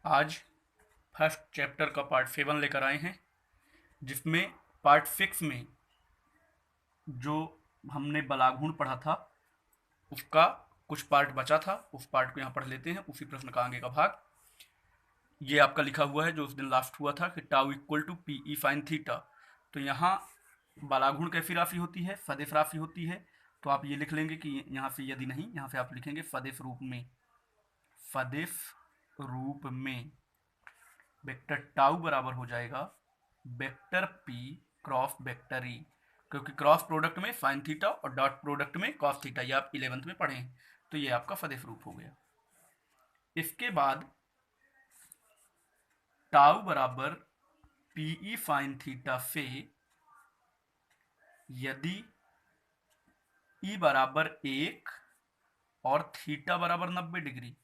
आज first chapter का part 7 लेकर आए हैं, जिसमें पार्ट 6 में जो हमने बलागुण पढ़ा था उसका कुछ पार्ट बचा था। उस पार्ट को यहाँ पढ़ लेते हैं, उसी प्रश्न का आगे का भाग। ये आपका लिखा हुआ है जो उस दिन लास्ट हुआ था कि tau equal to P E sine theta. तो यहाँ बलागुण कैसी राशि होती है? सदिश राशि होती है। तो आप ये लिख लेंगे कि यहाँ से, यदि नहीं, यहाँ से आप लिखेंगे सदिश रूप में। सदिश रूप में वेक्टर टाउ बराबर हो जाएगा vector P cross vector E, क्योंकि क्रॉस प्रोडक्ट में साइन थीटा और डॉट प्रोडक्ट में कॉस थीटा, ये आप 11th में पढ़े हैं। तो ये आपका सदिश रूप हो गया। इसके बाद टाउ बराबर पीई साइन थीटा से यदि ई बराबर 1 और थीटा बराबर 90 डिग्री,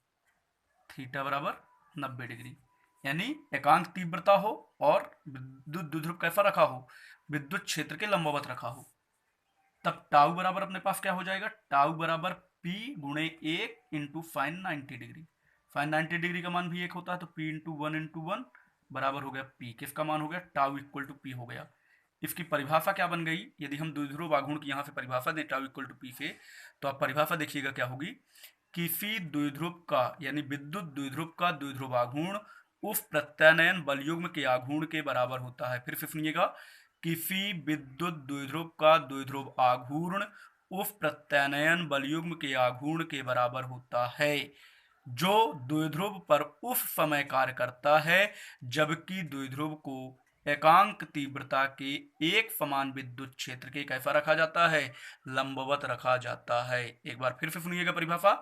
थीटा बराबर 90 डिग्री, यानी एकांक तीव्रता हो और विद्युत द्विध्रुव कैसा रखा हो? विद्युत क्षेत्र के लंबवत रखा हो, तब टाउ बराबर अपने पास क्या हो जाएगा? टाउ बराबर पी गुणे 1 साइन 90 डिग्री। साइन 90 डिग्री का मान भी 1 होता है, तो पी इंटू वन बराबर हो गया पी। किसका मान हो गया? टाउ इक्वल टू पी हो गया। इसकी परिभाषा क्या बन गई? यदि हम द्विध्रुव आघूर्ण की यहाँ से परिभाषा दें टाउ इक्वल टू पी से, तो आप परिभाषा देखिएगा क्या होगी। किसी द्विध्रुव का, यानी विद्युत द्विध्रुव का द्विध्रुव आघूर्ण उस प्रत्यानयन बलयुग्म के आघूर्ण के बराबर होता है। फिर से सुनिएगा, किसी विद्युत द्विध्रुव का द्विध्रुव आघूर्ण उस प्रत्यानयन बलयुग्म के आघूर्ण के बराबर होता है जो द्विध्रुव पर उस समय कार्य करता है जबकि द्विध्रुव को एकांक तीव्रता के एक समान विद्युत क्षेत्र के कैसा रखा जाता है? लंबवत रखा जाता है। एक बार फिर से सुनिएगा परिभाषा।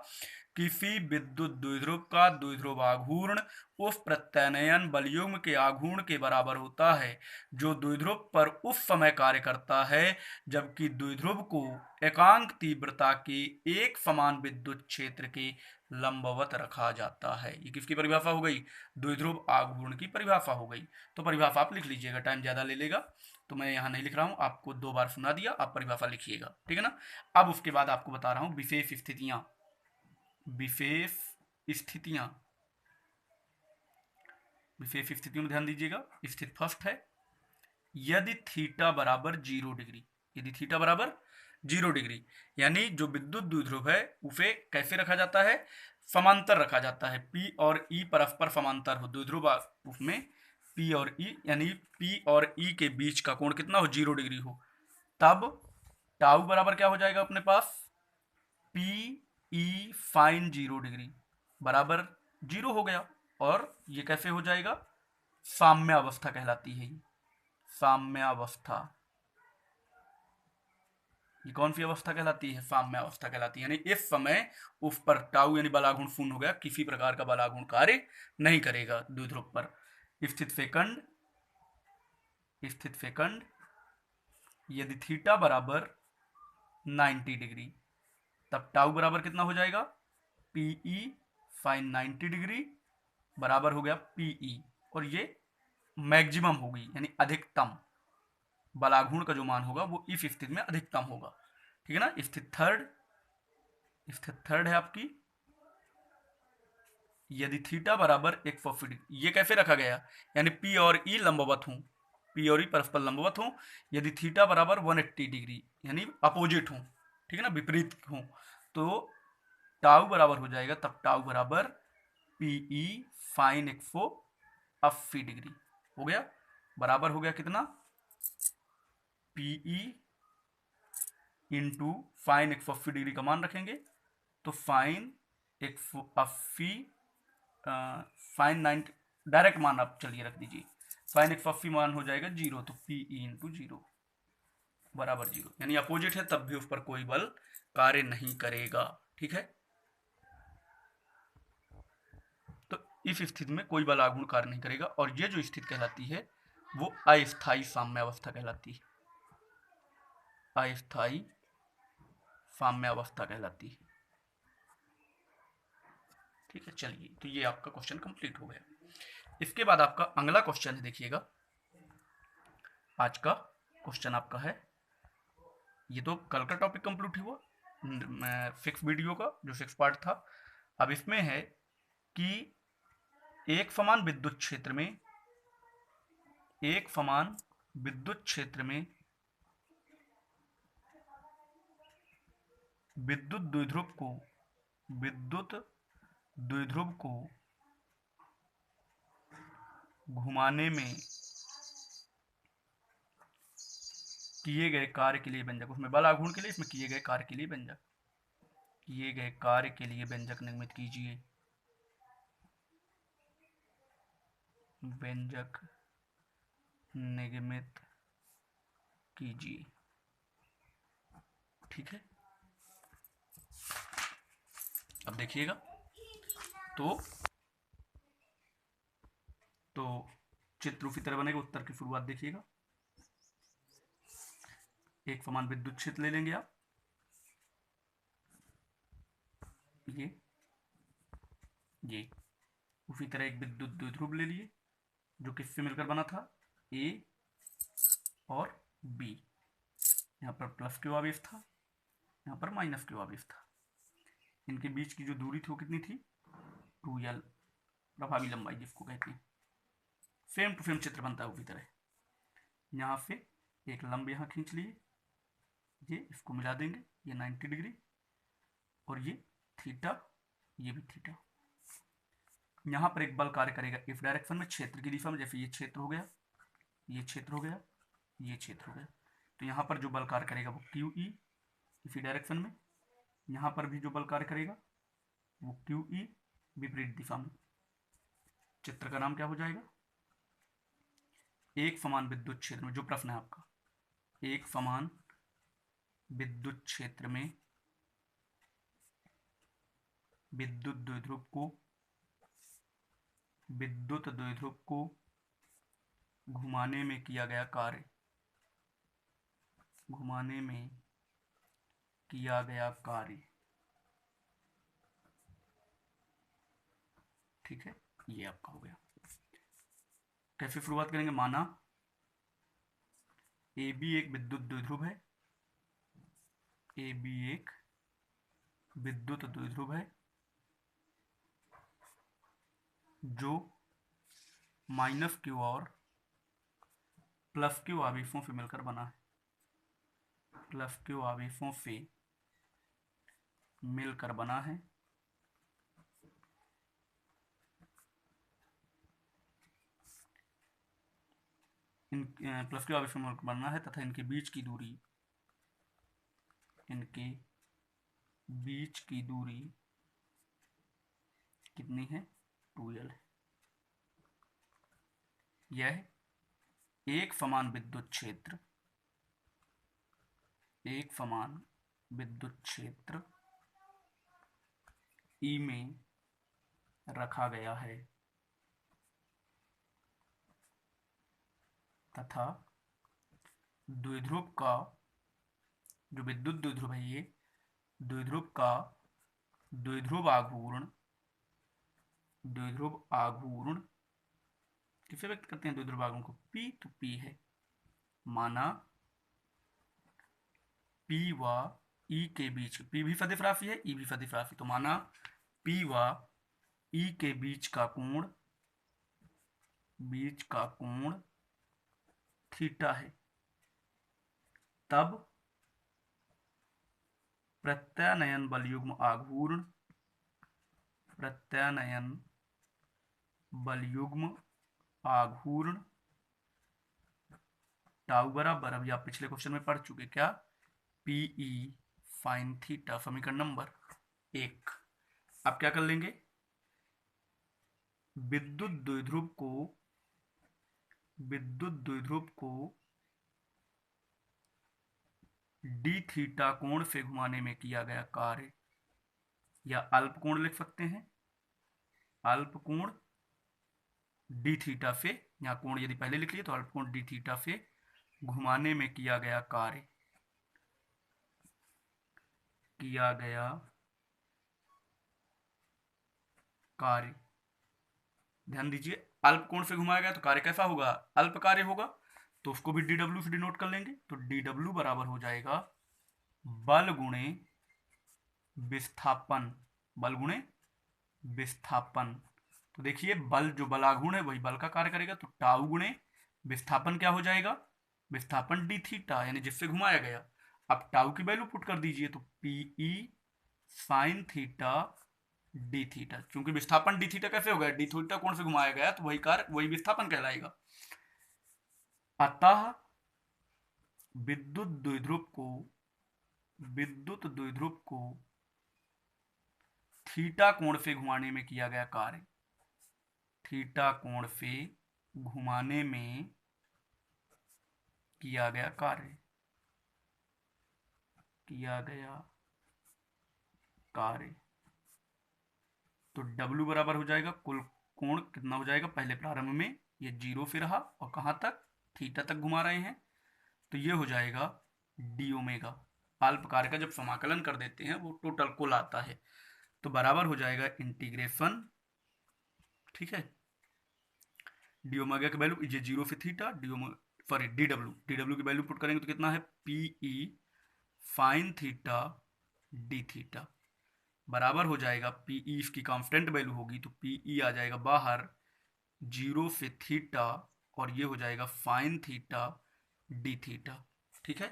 किसी विद्युत द्विध्रुव का द्विध्रुव आघूर्ण उस प्रत्यानयन बलयुग्म के आघूर्ण के बराबर होता है जो द्विध्रुव पर उस समय कार्य करता है जबकि द्विध्रुव को एकांक तीव्रता के एक समान विद्युत क्षेत्र के लंबवत रखा जाता है। ये किसकी परिभाषा हो गई? द्विध्रुव आघूर्ण की परिभाषा हो गई। तो परिभाषा आप लिख लीजिएगा, टाइम ज्यादा ले लेगा तो मैं यहाँ नहीं लिख रहा हूँ, आपको 2 बार सुना दिया, आप परिभाषा लिखिएगा, ठीक है ना। अब उसके बाद आपको बता रहा हूँ विशेष स्थितियां। विशेष स्थितियां, विशेष स्थितियों में ध्यान दीजिएगा। स्थिति फर्स्ट है, यदि थीटा बराबर 0 डिग्री। यदि थीटा बराबर 0 डिग्री, यानी जो विद्युत द्विध्रुव है उसे कैसे रखा जाता है? समांतर रखा जाता है। पी और ई परस्पर समांतर हो द्विध्रुव उसमें, पी और ई, यानी पी और ई के बीच का कोण कितना हो? 0 डिग्री हो, तब टाउ बराबर क्या हो जाएगा अपने पास? पी ई फाइन 0 डिग्री बराबर 0 हो गया। और ये कैसे हो जाएगा? साम्य अवस्था कहलाती है। साम्य अवस्था, ये कौन सी अवस्था कहलाती है? साम्य अवस्था कहलाती है। यानी इस समय उस पर टाउ यानी बलागुण शून्य हो गया, किसी प्रकार का बलागुण कार्य नहीं करेगा द्विध्रुव पर। स्थित सेकंड, स्थित सेकंड, यदि थीटा बराबर 90 डिग्री, तब टाउ बराबर कितना हो जाएगा? पीई साइन 90 डिग्री बराबर हो गया पीई, और ये मैक्सिमम होगी, यानी अधिकतम बलाघूर्ण का जो मान होगा वो इस स्थिति में अधिकतम होगा, ठीक है ना। स्थिति थर्ड, स्थिति थर्ड है आपकी, यदि थीटा बराबर 180 डिग्री। ये कैसे रखा गया? यानी पी और ई लंबवत हूं, पी और ई परस्पर लंबवत हूं, यदि थीटा बराबर 180 डिग्री यानी अपोजिट हूं, ठीक है ना, विपरीत हूं, तो टाउ बराबर हो जाएगा, तब टाउ बराबर पीई साइन 180 डिग्री हो गया। बराबर हो गया कितना? पीई इंटू साइन 180 डिग्री का मान रखेंगे तो साइन 180, साइन 90, डायरेक्ट मान आप चलिए रख दीजिए, साइन 180 मान हो जाएगा 0, तो पी ई इंटू 0 बराबर 0, यानी अपोजिट है तब भी उस पर कोई बल कार्य नहीं करेगा, ठीक है। तो इस स्थिति में कोई बल आघूर्ण कार्य नहीं करेगा, और ये जो स्थिति कहलाती है वो अस्थायी साम्य अवस्था कहलाती है। अस्थायी साम्य अवस्था कहलाती है, ठीक है। चलिए, तो ये आपका क्वेश्चन कंप्लीट हो गया। इसके बाद आपका अगला क्वेश्चन है, देखिएगा। आज का क्वेश्चन आपका है, ये तो कल का टॉपिक कंप्लीट हुआ 6 वीडियो का जो 6 पार्ट था। अब इसमें है कि एक समान विद्युत क्षेत्र में, एक समान विद्युत क्षेत्र में विद्युत द्विध्रुव को घुमाने में किए गए कार्य के लिए व्यंजक, उसमें बल आघूर्ण के लिए, इसमें किए गए कार्य के लिए व्यंजक, किए गए कार्य के लिए व्यंजक निर्मित कीजिए, व्यंजक निर्मित कीजिए। ठीक है, अब देखिएगा तो चित्र उसी तरह बनेगा। उत्तर की शुरुआत देखिएगा। एक समान विद्युत क्षेत्र ले लेंगे आप, ये उसी तरह एक विद्युत द्विध्रुव ले लिए जो किससे मिलकर बना था, ए और बी। यहाँ पर प्लस क्यू आवेश था, यहाँ पर माइनस क्यू आवेश था। इनके बीच की जो दूरी थी वो कितनी थी, 2l, प्रभावी लंबाई जिसको कहते हैं। सेम टू सेम चित्र बनता है उसी तरह। यहाँ से एक लंब यहाँ खींच लिए, ये इसको मिला देंगे, ये 90 डिग्री और ये थीटा, ये भी थीटा। यहाँ पर एक बल कार्य करेगा इस डायरेक्शन में, क्षेत्र की दिशा में। जैसे ये क्षेत्र हो गया, ये क्षेत्र हो गया, ये क्षेत्र हो गया, तो यहाँ पर जो बल कार्य करेगा वो QE इसी डायरेक्शन में। यहाँ पर भी जो बल कार्य करेगा वो QE विपरीत दिशा में। चित्र का नाम क्या हो जाएगा, एक समान विद्युत क्षेत्र में, जो प्रश्न है आपका, एक समान विद्युत क्षेत्र में विद्युत द्विध्रुव को घुमाने में किया गया कार्य, घुमाने में किया गया कार्य। ठीक है, ये आपका हो गया। कैसे शुरुआत करेंगे, माना AB एक विद्युत द्विध्रुव है, AB एक विद्युत द्विध्रुव है जो माइनस क्यू और प्लस क्यू आवेशों से मिलकर बना है, प्लस क्यू आवेशों से मिलकर बना है। इन प्लस क्यू आवेशों में मिलकर बना है तथा इनके बीच की दूरी, इनके बीच की दूरी कितनी है, 2l है। यह एक समान विद्युत क्षेत्र, एक समान विद्युत क्षेत्र E में रखा गया है तथा द्विध्रुव का, जो विद्युत द्विध्रुव है, ये द्विध्रुव का द्विध्रुव आघूर्ण किसे व्यक्त करते हैं, द्विध्रुव आघूर्ण को, P तो P है। माना P व E के बीच, P भी सदिश राशि है, E भी सदिश राशि, तो माना P व E के बीच का कोण थीटा है, तब प्रत्यानयन बलयुग्म आघूर्ण टाउ बराबर, अभी आप पिछले क्वेश्चन में पढ़ चुके, क्या, PE साइन थीटा, समीकरण नंबर 1। अब क्या कर लेंगे, विद्युत द्विध्रुव को डी थीटा कोण से घुमाने में किया गया कार्य, या अल्प कोण लिख सकते हैं, अल्प कोण डी थीटा से, यहाँ कोण यदि पहले लिख लिए तो अल्प कोण डी थीटा से घुमाने में किया गया कार्य, ध्यान दीजिए, अल्प कोण से घुमाया गया तो कार्य कैसा होगा, अल्प कार्य होगा, तो उसको भी DW से डिनोट कर लेंगे। तो DW बराबर हो जाएगा बल गुणे विस्थापन, बल गुणे विस्थापन, तो देखिए बल जो बलाघूर्ण है वही बल का कार्य करेगा, तो टाउ गुणे विस्थापन क्या हो जाएगा, विस्थापन डी थीटा, यानी जिससे घुमाया गया। अब टाउ की वैल्यू पुट कर दीजिए, तो PE sine theta D theta, क्योंकि विस्थापन डी थीटा कैसे हो गया, डी थीटा कोण से घुमाया गया, तो वही कार्य वही विस्थापन कहलाएगा। अतः विद्युत द्विध्रुव को थीटा कोण से घुमाने में किया गया कार्य, थीटा कोण से घुमाने में किया गया कार्य, तो W बराबर हो जाएगा, कुल कोण कितना हो जाएगा, पहले प्रारंभ में ये 0 से रहा और कहां तक, थीटा तक घुमा रहे हैं, तो ये हो जाएगा डी ओमेगा। अल्प कार्य का जब समाकलन कर देते हैं वो टोटल कुल आता है, तो बराबर हो जाएगा इंटीग्रेशन, ठीक है, डी ओमेगा की वैल्यू ये 0 से थीटा, सॉरी डी डब्ल्यू की वैल्यू पुट करेंगे तो कितना है, PE sine theta D theta, बराबर हो जाएगा पीई इसकी कांस्टेंट वैल्यू होगी, तो पीई आ जाएगा बाहर 0 से थीटा, और ये हो जाएगा साइन थीटा डी थीटा, ठीक है।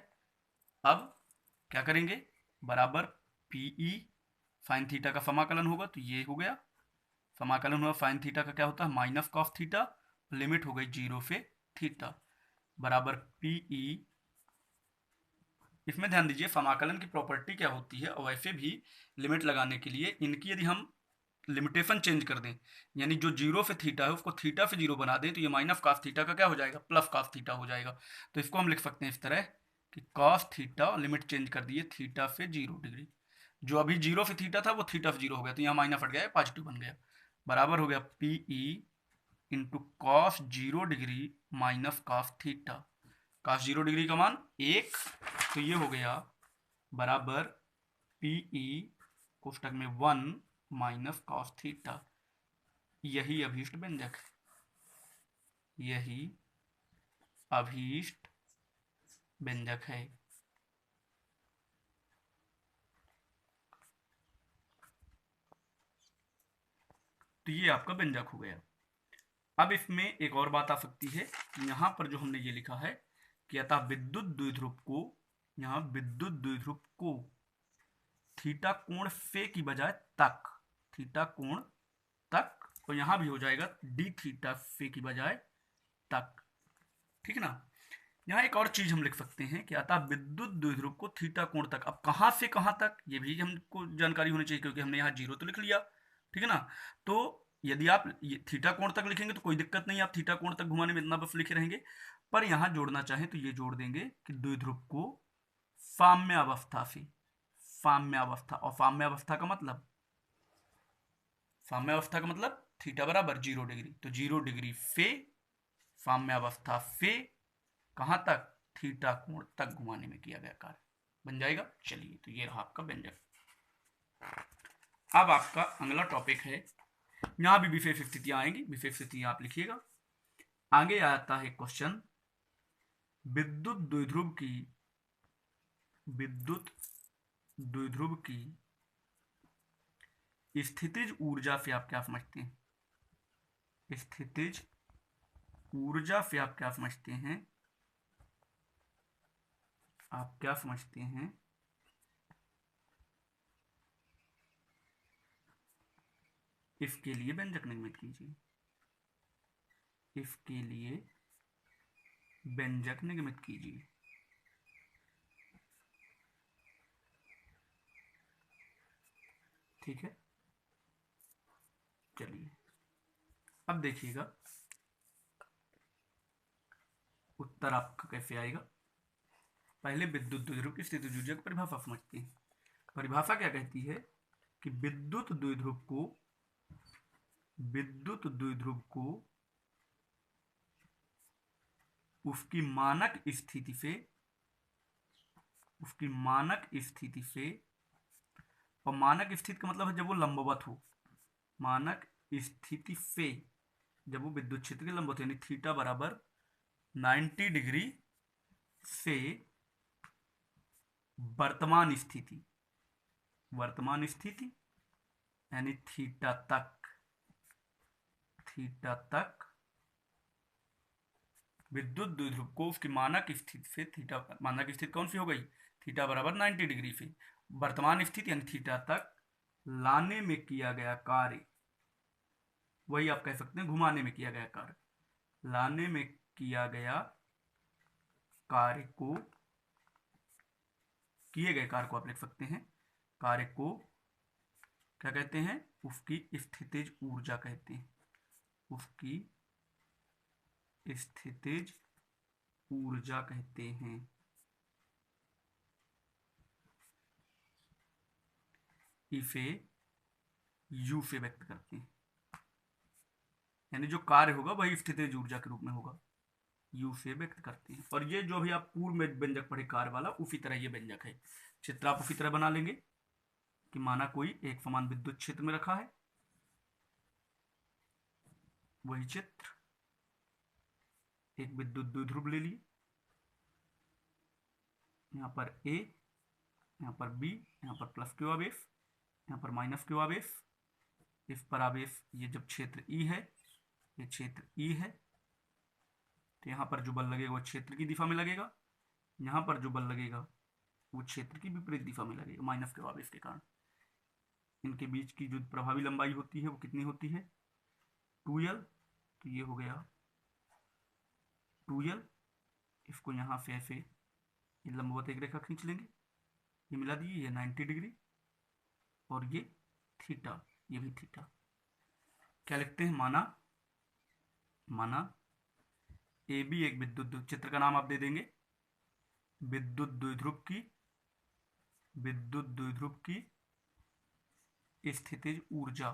अब क्या करेंगे, बराबर पीई साइन थीटा का समाकलन होगा, तो ये हो गया समाकलन हुआ, साइन थीटा का क्या होता है माइनस कॉस थीटा, लिमिट हो गई 0 से थीटा, बराबर पीई। इसमें ध्यान दीजिए समाकलन की प्रॉपर्टी क्या होती है, और वैसे भी लिमिट लगाने के लिए इनकी यदि हम लिमिटेशन चेंज कर दें, यानी जो 0 से थीटा है उसको थीटा से 0 बना दें, तो ये माइनस कॉस थीटा का क्या हो जाएगा, प्लस कॉस थीटा हो जाएगा। तो इसको हम लिख सकते हैं इस तरह कि कॉस थीटा, लिमिट चेंज कर दिए थीटा से 0 डिग्री, जो अभी 0 से थीटा था वो थीटा से 0 हो गया, तो यहाँ माइनस हट गया, पॉजिटिव बन गया, बराबर हो गया PE into cos 0 degree minus cos theta, cos 0 degree का मान 1, तो ये हो गया बराबर पीई कोष्टक में 1 माइनस कॉस थीटा, यही अभीष्ट व्यंजक है, यही अभीष्ट व्यंजक है। तो ये आपका व्यंजक हो गया। अब इसमें एक और बात आ सकती है कि यहाँ पर जो हमने ये लिखा है कि अतः विद्युत द्विध्रुव को, यहाँ विद्युत द्विध्रुव को थीटा कोण से की बजाय तक, थीटा कोण तक, और यहाँ भी हो जाएगा डी थीटा से की बजाय तक, ठीक है ना। यहाँ एक और चीज हम लिख सकते हैं कि अतः विद्युत द्विध्रुव को थीटा कोण तक, अब कहाँ से कहाँ तक ये भी हमको जानकारी होनी चाहिए, क्योंकि हमने यहाँ 0 तो लिख लिया, ठीक है ना। तो यदि आप ये थीटा कोण तक लिखेंगे तो कोई दिक्कत नहीं, आप थीटा कोण तक घुमाने में इतना बस लिखे रहेंगे, पर यहाँ जोड़ना चाहें तो ये जोड़ देंगे कि द्विध्रुव को साम्यावस्था से, साम्यावस्था, और साम्यावस्था का मतलब, साम्यावस्था का मतलब थीटा बराबर 0 डिग्री, तो 0 डिग्री से साम्यावस्था से कहां तक, थीटा कोण तक घुमाने में किया गया कार्य बन जाएगा। चलिए, तो ये रहा आपका व्यंजक। अब आपका अगला टॉपिक है, यहां भी विशेष स्थितियां आएंगी, विशेष स्थितियां आप लिखिएगा। आगे आता है क्वेश्चन, विद्युत द्विध्रुव की, विद्युत द्विध्रुव की स्थितिज ऊर्जा से आप क्या समझते हैं, स्थितिज ऊर्जा से आप क्या समझते हैं, आप क्या समझते हैं, इसके लिए व्यंजक निर्मित कीजिए, इसके लिए व्यंजक निर्मित कीजिए, ठीक है। चलिए अब देखिएगा उत्तर आपका कैसे आएगा। पहले विद्युत द्विध्रुव की स्थितिज ऊर्जा की परिभाषा समझते हैं। परिभाषा क्या कहती है कि विद्युत द्विध्रुव को, विद्युत द्विध्रुव को उसकी मानक स्थिति से, उसकी मानक स्थिति से, और मानक स्थिति का मतलब है जब वो लंबवत हो, मानक स्थिति से जब वो विद्युत क्षेत्र के लंबवत, यानी थीटा बराबर 90 डिग्री से वर्तमान स्थिति, वर्तमान स्थिति यानी थीटा तक, थीटा तक विद्युत द्विध्रुव को उसकी मानक स्थिति से थीटा, मानक स्थिति कौन सी हो गई, थीटा बराबर 90 डिग्री से वर्तमान स्थिति यानी थीटा तक लाने में किया गया कार्य, वही आप कह सकते हैं घुमाने में किया गया कार्य, लाने में किया गया कार्य को, किए गए कार्य को आप लिख सकते हैं, कार्य को क्या कहते हैं, उसकी स्थितिज ऊर्जा कहते हैं, उसकी स्थितिज ऊर्जा कहते हैं। इसे यू से व्यक्त करते हैं, यानी जो कार्य होगा वही स्थितिज ऊर्जा के रूप में होगा, यू से व्यक्त करते हैं। और ये जो भी आप पूर्व में व्यंजक पढ़े कार्य वाला, उसी तरह ये व्यंजक है। चित्र आप उसी तरह बना लेंगे कि माना कोई एक समान विद्युत क्षेत्र में रखा है, वही चित्र, एक विद्युत द्विध्रुव ले लिए, यहाँ पर ए, यहाँ पर बी, यहाँ पर प्लस क्यू आवेश, यहाँ पर माइनस क्यू आवेश, इस पर आवेश, ये जब क्षेत्र ई है, ये क्षेत्र ई है, तो यहाँ पर जो बल लगेगा वो क्षेत्र की दिशा में लगेगा, यहाँ पर जो बल लगेगा वो क्षेत्र की विपरीत दिशा में लगेगा माइनस क्यू आवेश के कारण। इनके बीच की जो प्रभावी लंबाई होती है वो कितनी होती है, 2l, तो ये हो गया 2l। इसको यहाँ से ऐसे ये लंबवत एक रेखा खींच लेंगे, ये मिला दिए, ये 90 डिग्री और ये थीटा, ये भी थीटा। क्या लिखते हैं, माना ए बी एक विद्युत, चित्र का नाम आप दे देंगे विद्युत द्विध्रुव की स्थितिज ऊर्जा,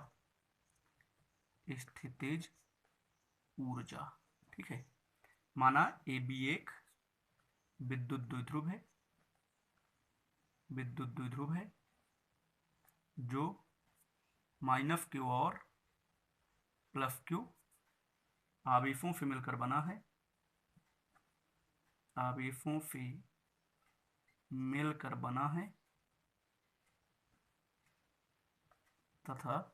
ठीक है। माना ए बी एक विद्युत द्विध्रुव है, जो माइनस क्यू और प्लस क्यू आवेशों से मिलकर बना है, आवेशों से मिलकर बना है तथा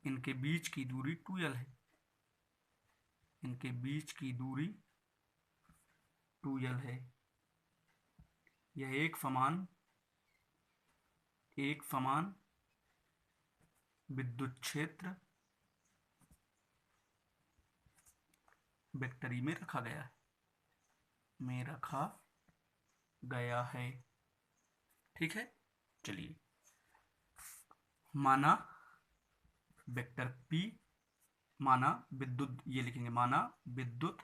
इनके बीच की दूरी 2l है, इनके बीच की दूरी 2l है। यह एक समान विद्युत क्षेत्र वेक्टरी में रखा गया है, ठीक है। चलिए, माना वेक्टर P, माना विद्युत, ये लिखेंगे, माना विद्युत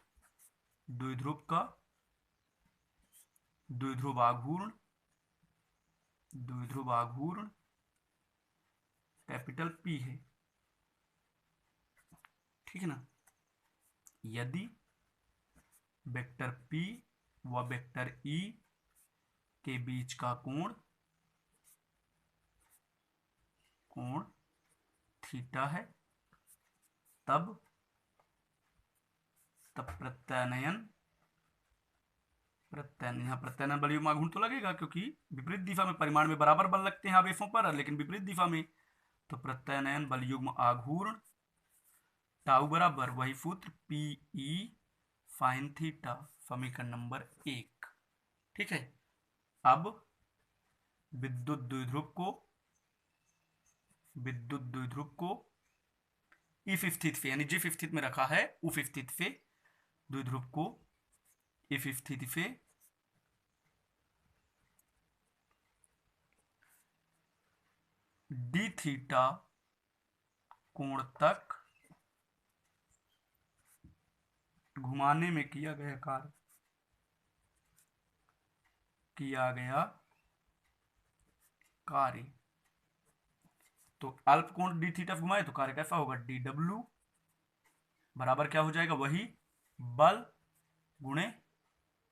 द्विध्रुव का द्विध्रुव आघूर्ण कैपिटल P है, ठीक है ना। यदि वेक्टर P व वेक्टर E के बीच का कोण थीटा है, तब प्रत्यानयन, यहाँ प्रत्यानयन बलयुग्म आघूर्ण तो लगेगा, क्योंकि विपरीत दिशा में परिमाण में बराबर बल लगते हैं आवेशों पर, लेकिन विपरीत दिशा में, तो प्रत्यानयन बलयुग्म आघूर्ण टाउ बराबर वही सूत्र PE sin थीटा, समीकरण नंबर 1, ठीक है। अब विद्युत द्विध्रुव को इस स्थिति से, यानी जिस स्थिति में रखा है उस स्थिति से, द्विध्रुव को इस स्थिति से d थीटा कोण तक घुमाने में किया गया कार्य, तो अल्प कोण d थीटा घुमाए तो कार्य कैसा होगा, dw बराबर क्या हो जाएगा, वही बल गुणे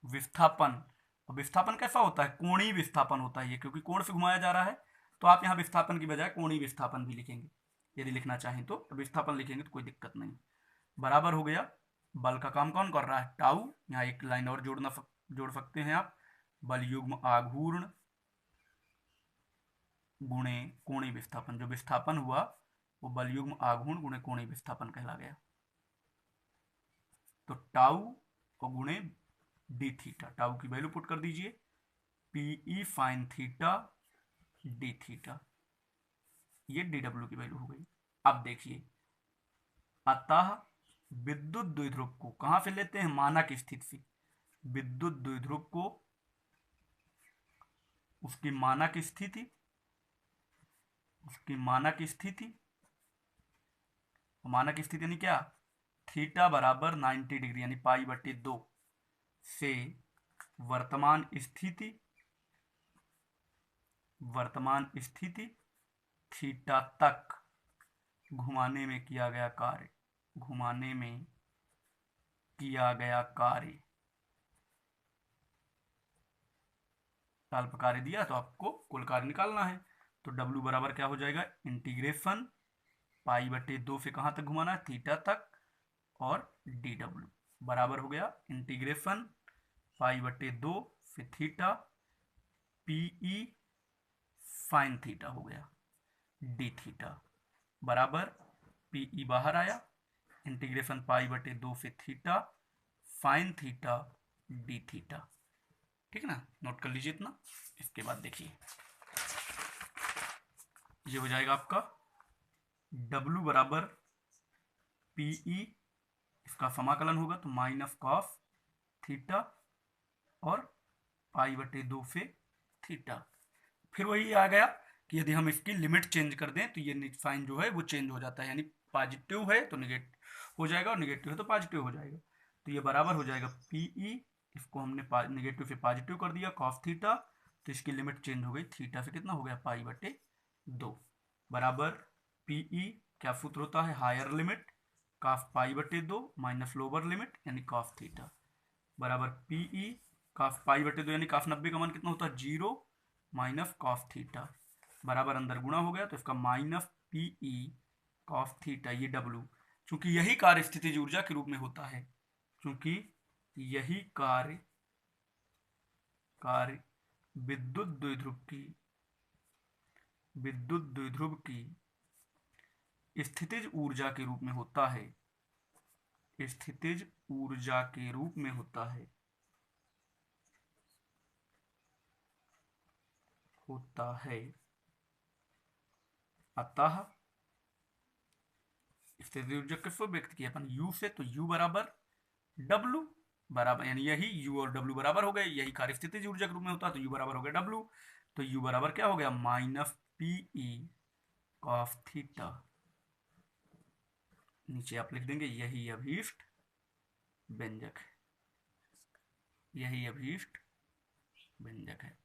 विस्थापन। और विस्थापन कैसा होता है, कोणीय विस्थापन होता है ये, क्योंकि कोण से घुमाया जा रहा है, तो आप यहाँ विस्थापन की बजाय कोणीय विस्थापन भी लिखेंगे, यदि लिखना चाहें तो विस्थापन लिखेंगे तो कोई दिक्कत नहीं। बराबर हो गया, बल का काम कौन कर रहा है, टाउ, यहाँ एक लाइन और जोड़ सकते हैं आप, बल युग्म आघूर्ण गुणे कोणीय विस्थापन, जो विस्थापन हुआ वो बलयुग्म आघूर्ण गुणे कोणीय विस्थापन कहला गया। तो टाउ और गुणे डी थीटा, टाउ की वैल्यू पुट कर दीजिए, PE sine theta D theta, ये डी डब्ल्यू की वैल्यू हो गई। अब देखिए, अतः विद्युत द्विध्रुव को कहां से लेते हैं, मानक स्थिति से। विद्युत द्विध्रुव को उसकी मानक स्थिति, मानक स्थिति यानी क्या, थीटा बराबर 90 डिग्री यानी π/2 से वर्तमान स्थिति थीटा तक घुमाने में किया गया कार्य, अल्प कार्य दिया तो आपको कुल कार्य निकालना है। तो W बराबर क्या हो जाएगा, इंटीग्रेशन π/2 से कहां तक घुमाना है, थीटा तक, और dW बराबर हो गया इंटीग्रेशन π/2 से थीटा PE साइन थीटा हो गया डी थीटा, बराबर PE बाहर आया, इंटीग्रेशन π/2 से theta sine theta D theta. ठीक है ना, नोट कर लीजिए इतना। इसके बाद देखिए, ये हो जाएगा आपका W बराबर PE, इसका समाकलन होगा तो माइनस कॉस थीटा और π/2 से थीटा। फिर वही आ गया कि यदि हम इसकी लिमिट चेंज कर दें तो ये साइन जो है वो चेंज हो जाता है, यानी पॉजिटिव है तो निगेटिव हो जाएगा और निगेटिव है तो पॉजिटिव हो जाएगा। तो ये बराबर हो जाएगा PE, इसको हमने निगेटिव से पॉजिटिव कर दिया कॉस थीटा, तो इसकी लिमिट चेंज हो गई, थीटा से कितना हो गया π/2, बराबर PE क्या सूत्र होता है, higher limit cos π/2 minus lower limit यानी कॉस थीटा, बराबर PE कॉस π/2 यानी कॉस 90 का मान कितना होता है 0 माइनस कॉस थीटा, बराबर अंदर गुणा हो गया तो इसका माइनस PE कॉस थीटा, ये W, चूंकि यही कार्य स्थितिज ऊर्जा के रूप में होता है, क्योंकि यही कार्य विद्युत द्विध्रुव की स्थितिज ऊर्जा के रूप में होता है, स्थितिज ऊर्जा के रूप में होता है, अतः स्थितिज ऊर्जा किसको व्यक्त किया अपन, U से, तो U बराबर W बराबर, यानी यही U और W बराबर हो गए, यही कार्य स्थितिज ऊर्जा के रूप में होता है तो U बराबर हो गया W, तो U बराबर क्या हो गया माइनस PE कॉस थीटा, नीचे आप लिख देंगे यही अभीष्ट व्यंजक है,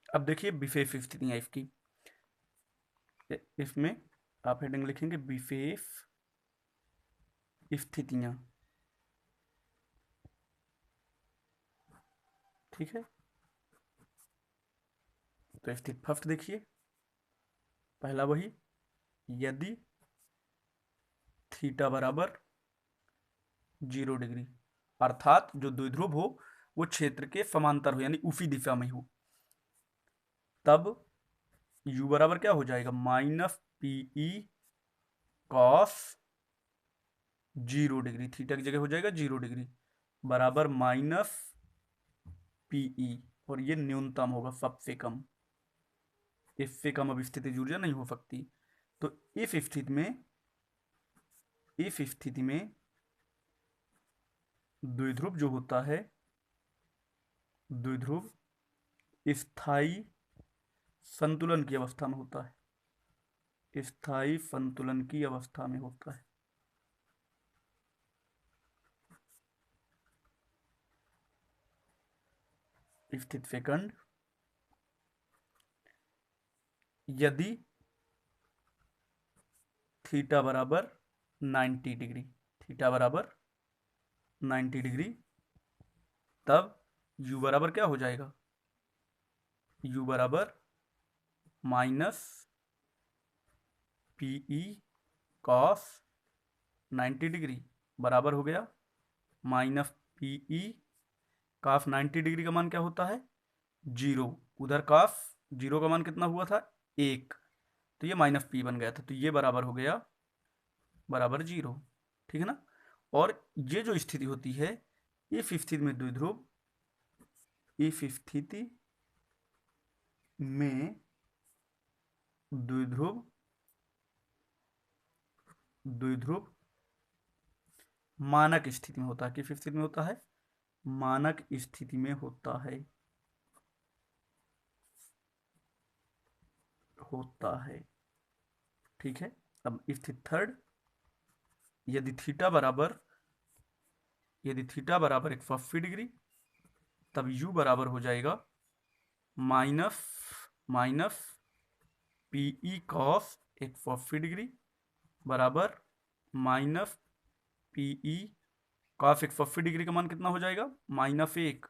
अब देखिए विशेष स्थितियां इसकी, इसमें आप हेडिंग लिखेंगे विशेष स्थितियां, ठीक है। तो स्थिति फर्स्ट देखिए, पहला वही, यदि थीटा बराबर 0 डिग्री, अर्थात जो द्विध्रुव हो वो क्षेत्र के समांतर हो यानी उसी दिशा में हो, तब U बराबर क्या हो जाएगा minus PE cos 0 degree, theta की जगह हो जाएगा 0 डिग्री, बराबर माइनस PE, और ये न्यूनतम होगा, सबसे कम, इससे कम अब स्थितिज ऊर्जा नहीं हो सकती। तो इस स्थिति में द्विध्रुव जो होता है, द्विध्रुव स्थायी संतुलन की अवस्था में होता है, स्थायी संतुलन की अवस्था में होता है। स्थिति सेकंड, यदि थीटा बराबर 90 डिग्री, थीटा बराबर 90 डिग्री, तब U बराबर क्या हो जाएगा, U बराबर माइनस PE कॉस 90 डिग्री, बराबर हो गया माइनस PE कॉस 90 डिग्री का मान क्या होता है 0, उधर कॉस 0 का मान कितना हुआ था 1, तो ये माइनस पी बन गया था, तो ये बराबर हो गया बराबर 0, ठीक है ना। और ये जो स्थिति होती है, इफ स्थिति में द्विध्रुव, इफ स्थिति में द्विध्रुव द्विध्रुव मानक स्थिति में होता है, किस स्थिति में होता है, मानक स्थिति में होता है, ठीक है। अब स्थिति थर्ड, यदि थीटा बराबर 180 डिग्री, तब u बराबर हो जाएगा माइनस पीई कॉस 180 डिग्री बराबर माइनस पीई कॉस 180 डिग्री का मान कितना हो जाएगा, -1,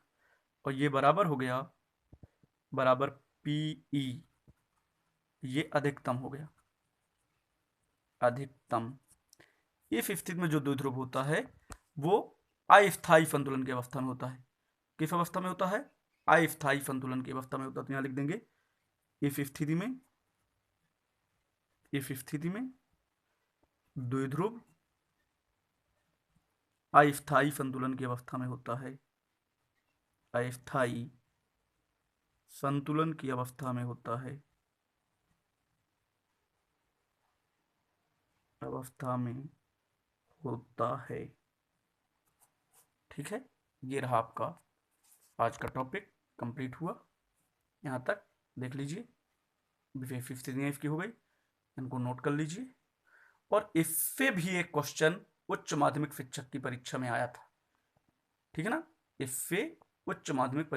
और ये बराबर हो गया बराबर पीई, ये अधिकतम हो गया, अधिकतम। इस स्थिति में जो द्विध्रुव होता है वो अस्थायी संतुलन की अवस्था में होता है, किस अवस्था में होता है, अस्थायी संतुलन की अवस्था में होता है। तो यहां लिख देंगे इस स्थिति में द्विध्रुव अस्थायी संतुलन की अवस्था में होता है, अस्थायी संतुलन की अवस्था में होता है, ठीक है। ये रहा आपका आज का टॉपिक, कंप्लीट हुआ, यहाँ तक देख लीजिए। फिफ्थ स्थितियाँ इसकी हो गई, इनको नोट कर लीजिए। और इससे भी एक क्वेश्चन उच्च माध्यमिक शिक्षक की परीक्षा में आया था, ठीक है ना। इससे उच्च माध्यमिक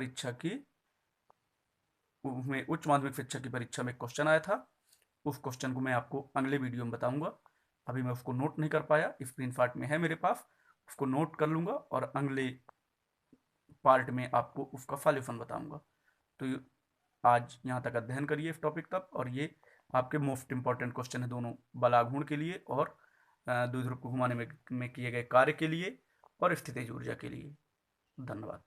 शिक्षक की परीक्षा में क्वेश्चन आया था, उस क्वेश्चन को मैं आपको अगले वीडियो में बताऊंगा। अभी मैं उसको नोट नहीं कर पाया, स्क्रीनशॉट में है मेरे पास, उसको नोट कर लूंगा और अगले पार्ट में आपको उसका सॉल्यूशन बताऊंगा। तो आज यहाँ तक अध्ययन करिए इस टॉपिक तक, और ये आपके मोस्ट इंपॉर्टेंट क्वेश्चन है दोनों, बलाघूर्ण के लिए और द्विध्रुव को घुमाने में किए गए कार्य के लिए और स्थितिज ऊर्जा के लिए। धन्यवाद।